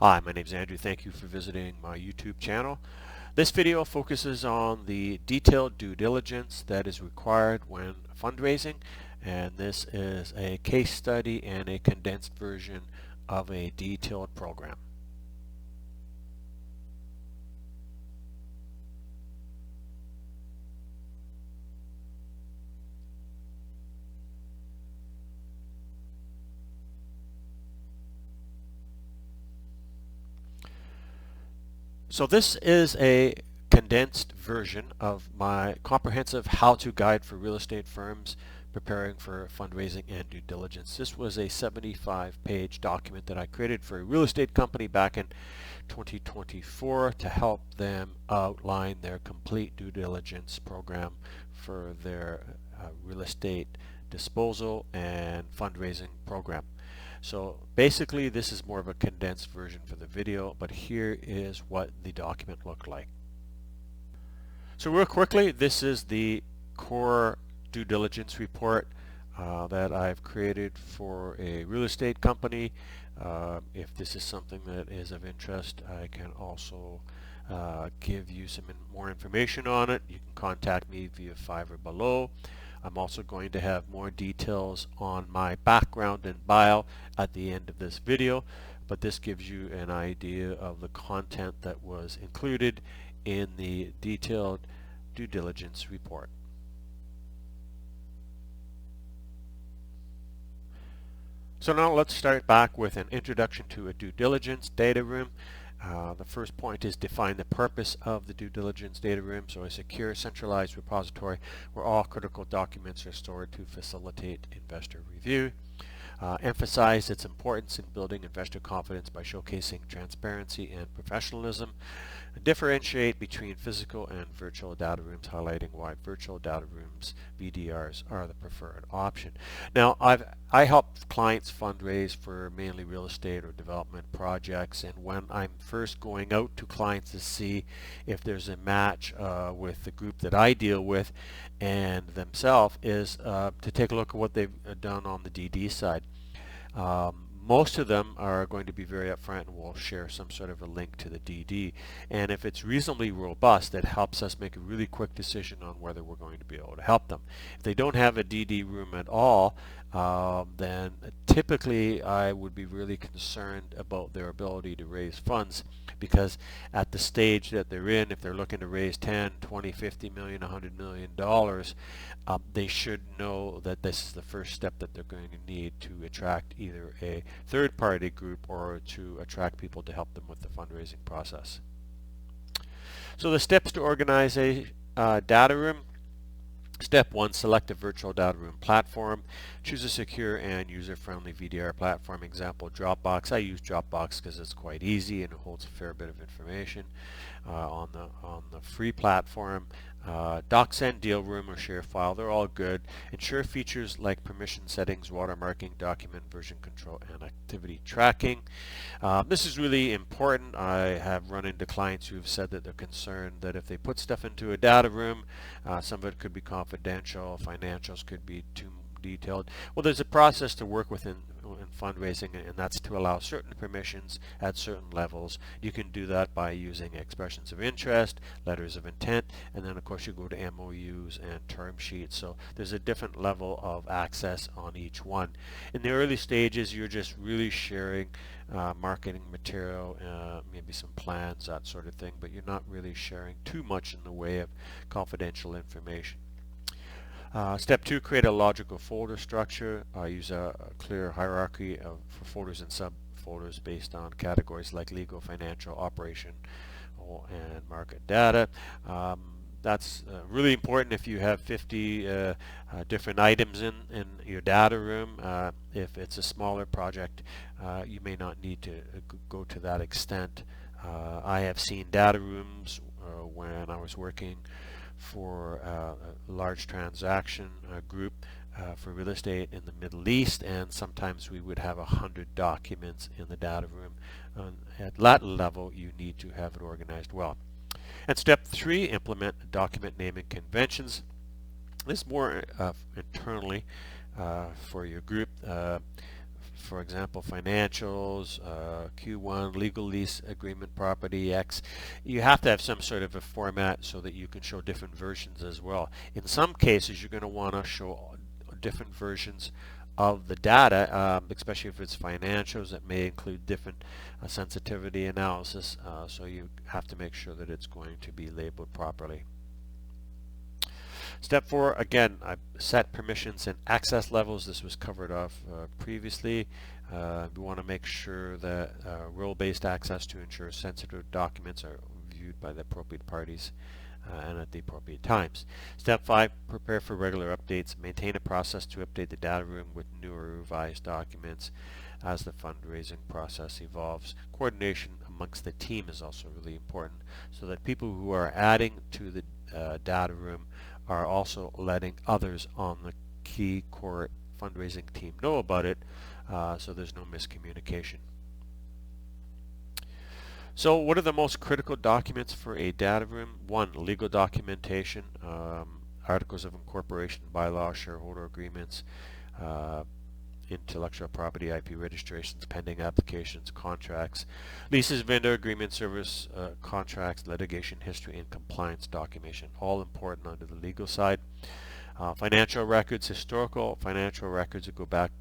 Hi, my name is Andrew. Thank you for visiting my YouTube channel. This video focuses on the detailed due diligence that is required when fundraising, and this is a case study and a condensed version of a detailed program. So this is a condensed version of my comprehensive how-to guide for real estate firms preparing for fundraising and due diligence. This was a 75-page document that I created for a real estate company back in 2024 to help them outline their complete due diligence program for their real estate disposal and fundraising program. So basically this is more of a condensed version for the video, but here is what the document looked like. So real quickly, this is the core due diligence report that I've created for a real estate company. If this is something that is of interest, I can also give you some more information on it. You can contact me via Fiverr below. I'm also going to have more details on my background and bio at the end of this video, but this gives you an idea of the content that was included in the detailed due diligence report. So now let's start back with an introduction to a due diligence data room. The first point is define the purpose of the due diligence data room. So a secure, centralized repository where all critical documents are stored to facilitate investor review. Emphasize its importance in building investor confidence by showcasing transparency and professionalism. Differentiate between physical and virtual data rooms, highlighting why virtual data rooms, VDRs, are the preferred option. Now, I help clients fundraise for mainly real estate or development projects, and when I'm first going out to clients to see if there's a match with the group that I deal with and themselves is to take a look at what they've done on the DD side. Most of them are going to be very upfront and will share some sort of a link to the DD, and if it's reasonably robust, it helps us make a really quick decision on whether we're going to be able to help them. If they don't have a DD room at all, then typically I would be really concerned about their ability to raise funds, because at the stage that they're in, if they're looking to raise 10, 20, 50 million, $100 million, they should know that this is the first step that they're going to need to attract either a third-party group or to attract people to help them with the fundraising process. So the steps to organize a data room. Step 1, select a virtual data room platform. Choose a secure and user-friendly VDR platform. Example, Dropbox. I use Dropbox because it's quite easy and it holds a fair bit of information. On the free platform, DocSend, Deal Room, or Share File, they're all good. Ensure features like permission settings, watermarking, document version control, and activity tracking. This is really important. I have run into clients who have said that they're concerned that if they put stuff into a data room, some of it could be confidential, financials could be too detailed. Well, there's a process to work within in fundraising, and that's to allow certain permissions at certain levels. You can do that by using expressions of interest, letters of intent, and then of course you go to MOUs and term sheets. So there's a different level of access on each one. In the early stages, you're just really sharing marketing material, maybe some plans, that sort of thing, but you're not really sharing too much in the way of confidential information. Step 2, create a logical folder structure. Use a clear hierarchy for folders and subfolders based on categories like legal, financial, operation, and market data. That's really important if you have 50 different items in your data room. If it's a smaller project, you may not need to go to that extent. I have seen data rooms when I was working for a large transaction group for real estate in the Middle East, and sometimes we would have 100 documents in the data room. At that level, you need to have it organized well. And step 3, implement document naming conventions. This is more internally for your group. for example, financials, Q1, legal lease agreement, property X. You have to have some sort of a format so that you can show different versions as well. In some cases, you're going to want to show different versions of the data, especially if it's financials that may include different sensitivity analysis, so you have to make sure that it's going to be labeled properly. Step 4, again, I set permissions and access levels. This was covered off previously. We want to make sure that role-based access to ensure sensitive documents are viewed by the appropriate parties and at the appropriate times. Step 5, prepare for regular updates. Maintain a process to update the data room with new or revised documents as the fundraising process evolves. Coordination amongst the team is also really important, so that people who are adding to the data room are also letting others on the key core fundraising team know about it, so there's no miscommunication. So what are the most critical documents for a data room? 1, legal documentation, articles of incorporation, bylaws, shareholder agreements, intellectual property, IP registrations, pending applications, contracts, leases, vendor agreements, service contracts, litigation history, and compliance documentation, all important under the legal side. Financial records, historical financial records that go back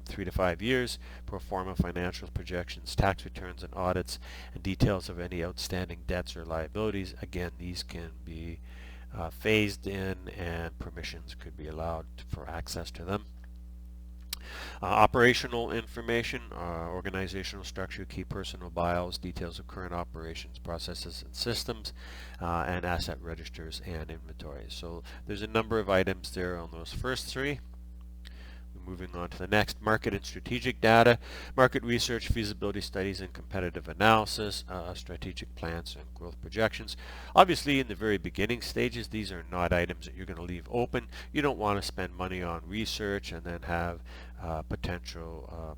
3 to 5 years, pro forma financials, projections, tax returns and audits, and details of any outstanding debts or liabilities. Again, these can be phased in, and permissions could be allowed for access to them. Operational information, organizational structure, key personal bios, details of current operations, processes and systems, and asset registers and inventories. So there's a number of items there on those first 3. Moving on to the next, market and strategic data, market research, feasibility studies and competitive analysis, strategic plans and growth projections. Obviously, in the very beginning stages, these are not items that you're going to leave open. You don't want to spend money on research and then have potential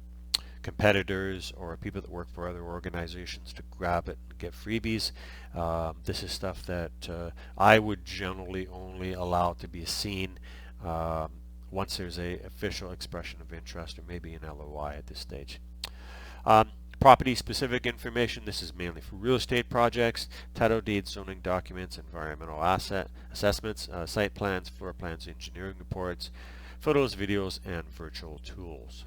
competitors or people that work for other organizations to grab it and get freebies. This is stuff that I would generally only allow to be seen once there's a official expression of interest or maybe an LOI at this stage. Property specific information, this is mainly for real estate projects, title deeds, zoning documents, environmental asset assessments, site plans, floor plans, engineering reports, photos, videos, and virtual tools.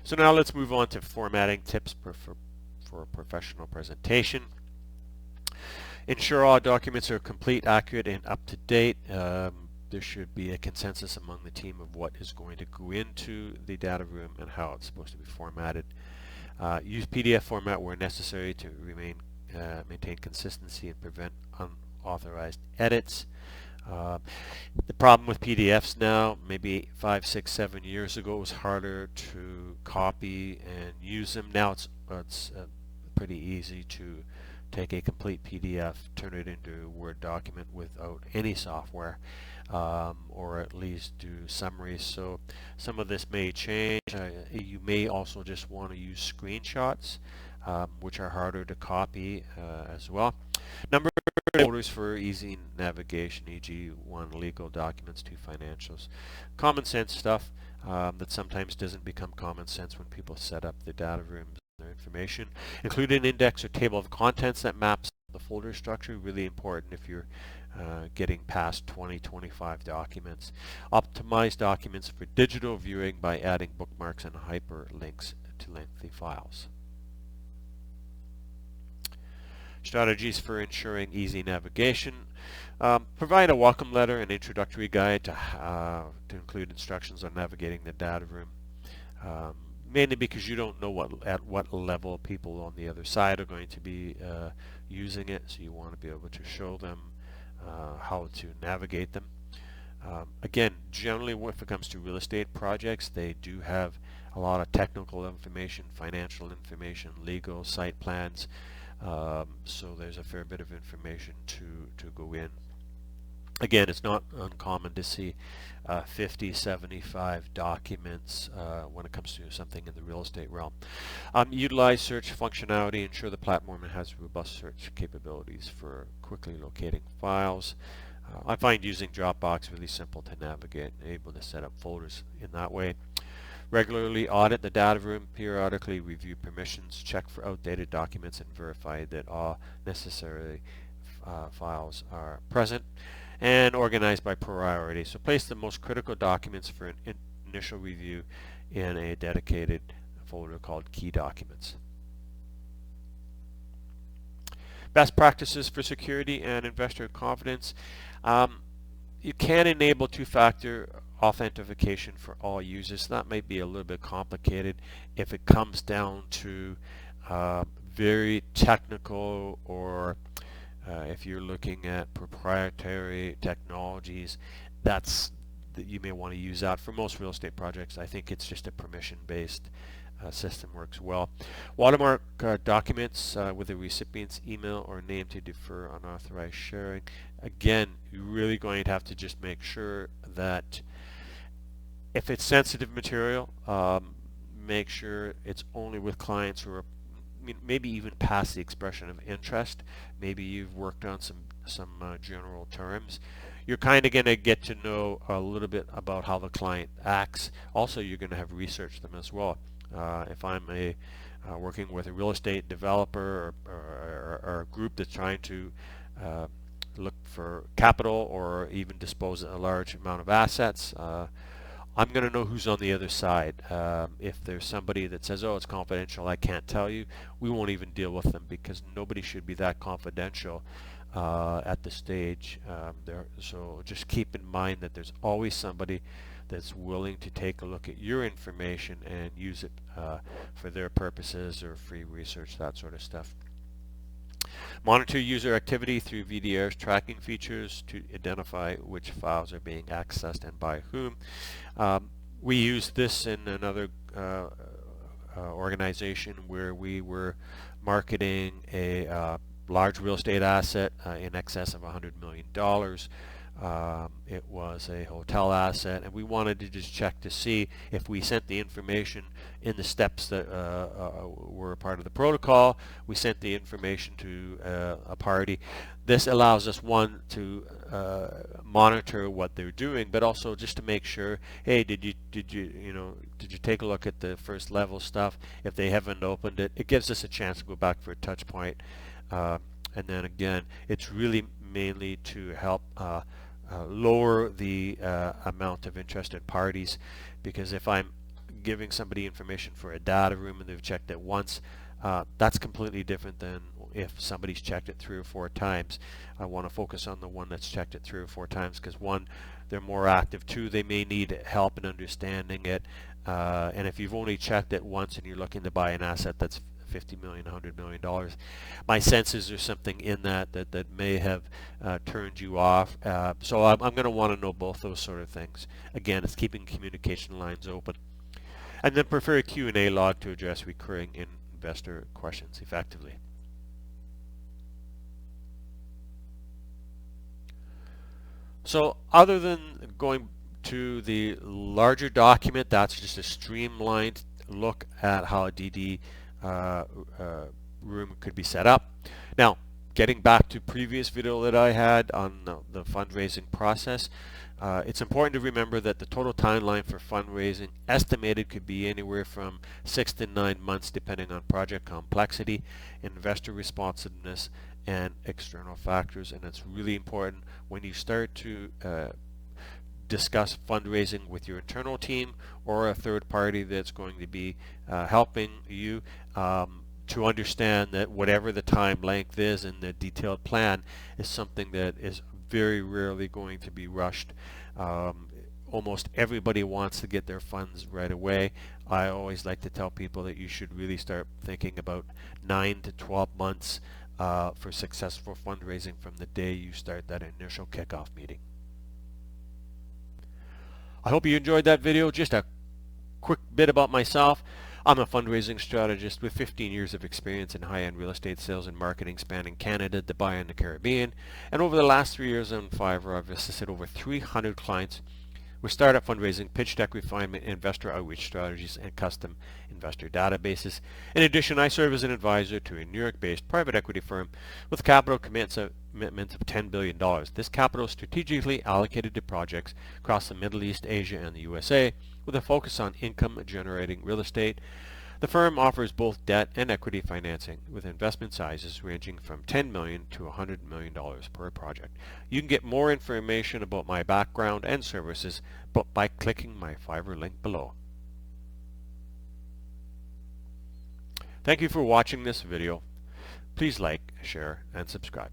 So now let's move on to formatting tips for professional presentation. Ensure all documents are complete, accurate, and up to date. There should be a consensus among the team of what is going to go into the data room and how it's supposed to be formatted. Use PDF format where necessary to maintain consistency and prevent unauthorized edits. The problem with PDFs now, maybe 5, 6, 7 years ago, it was harder to copy and use them. Now it's pretty easy to take a complete PDF, turn it into a Word document without any software, or at least do summaries. So some of this may change. You may also just want to use screenshots, which are harder to copy as well. Number of folders for easy navigation, e.g. 1 legal documents, 2 financials. Common sense stuff that sometimes doesn't become common sense when people set up the data rooms and their information. Include an index or table of contents that maps the folder structure, really important if you're getting past 20-25 documents. Optimize documents for digital viewing by adding bookmarks and hyperlinks to lengthy files. Strategies for ensuring easy navigation. Provide a welcome letter and introductory guide to include instructions on navigating the data room. Mainly because you don't know at what level people on the other side are going to be using it, so you want to be able to show them how to navigate them. Again, generally if it comes to real estate projects, they do have a lot of technical information, financial information, legal, site plans, so there's a fair bit of information to go in. Again, it's not uncommon to see 50, 75 documents when it comes to something in the real estate realm. Utilize search functionality. Ensure the platform has robust search capabilities for quickly locating files. I find using Dropbox really simple to navigate and able to set up folders in that way. Regularly audit the data room, periodically review permissions, check for outdated documents, and verify that all necessary files are present, and organize by priority. So place the most critical documents for an initial review in a dedicated folder called Key Documents. Best practices for security and investor confidence. You can enable two-factor authentication for all users. That might be a little bit complicated if it comes down to very technical, or if you're looking at proprietary technologies. You may want to use that. For most real estate projects, I think it's just a permission-based system works well. Watermark documents with the recipient's email or name to defer unauthorized sharing. Again, you're really going to have to just make sure that if it's sensitive material, make sure it's only with clients who are, maybe even past the expression of interest. Maybe you've worked on some general terms. You're kind of going to get to know a little bit about how the client acts. Also, you're going to have researched them as well. If I'm working with a real estate developer or a group that's trying to look for capital or even dispose of a large amount of assets, I'm going to know who's on the other side. If there's somebody that says, oh, it's confidential, I can't tell you, we won't even deal with them, because nobody should be that confidential at the stage. So just keep in mind that there's always somebody that's willing to take a look at your information and use it for their purposes or free research, that sort of stuff. Monitor user activity through VDR's tracking features to identify which files are being accessed and by whom. We used this in another organization where we were marketing a large real estate asset in excess of $100 million. It was a hotel asset, and we wanted to just check to see if we sent the information in the steps that were part of the protocol. We sent the information to a party. This allows us, one, to monitor what they're doing, but also just to make sure, hey, did you take a look at the first level stuff? If they haven't opened it, it gives us a chance to go back for a touch point. And then again, it's really mainly to help lower the amount of interested parties, because if I'm giving somebody information for a data room and they've checked it once, that's completely different than if somebody's checked it 3 or 4 times. I want to focus on the one that's checked it 3 or 4 times, because one, they're more active. 2, they may need help in understanding it. And if you've only checked it once and you're looking to buy an asset that's $50 million, $100 million, my sense is there's something in that may have turned you off. So I'm going to want to know both those sort of things. Again, it's keeping communication lines open. And then prefer a Q&A log to address recurring investor questions effectively. So other than going to the larger document, that's just a streamlined look at how a DD room could be set up. Now, getting back to previous video that I had on the fundraising process, it's important to remember that the total timeline for fundraising estimated could be anywhere from 6 to 9 months, depending on project complexity, investor responsiveness, and external factors. And it's really important when you start to discuss fundraising with your internal team or a third party that's going to be helping you, to understand that whatever the time length is in the detailed plan is something that is very rarely going to be rushed. Almost everybody wants to get their funds right away. I always like to tell people that you should really start thinking about 9 to 12 months for successful fundraising from the day you start that initial kickoff meeting. I hope you enjoyed that video. Just a quick bit about myself. I'm a fundraising strategist with 15 years of experience in high-end real estate sales and marketing spanning Canada, Dubai, and the Caribbean. And over the last 3 years on Fiverr, I've assisted over 300 clients with startup fundraising, pitch deck refinement, investor outreach strategies, and custom investor databases. In addition, I serve as an advisor to a New York-based private equity firm with capital commitments of $10 billion. This capital is strategically allocated to projects across the Middle East, Asia, and the USA, with a focus on income-generating real estate. The firm offers both debt and equity financing, with investment sizes ranging from $10 million to $100 million per project. You can get more information about my background and services by clicking my Fiverr link below. Thank you for watching this video. Please like, share, and subscribe.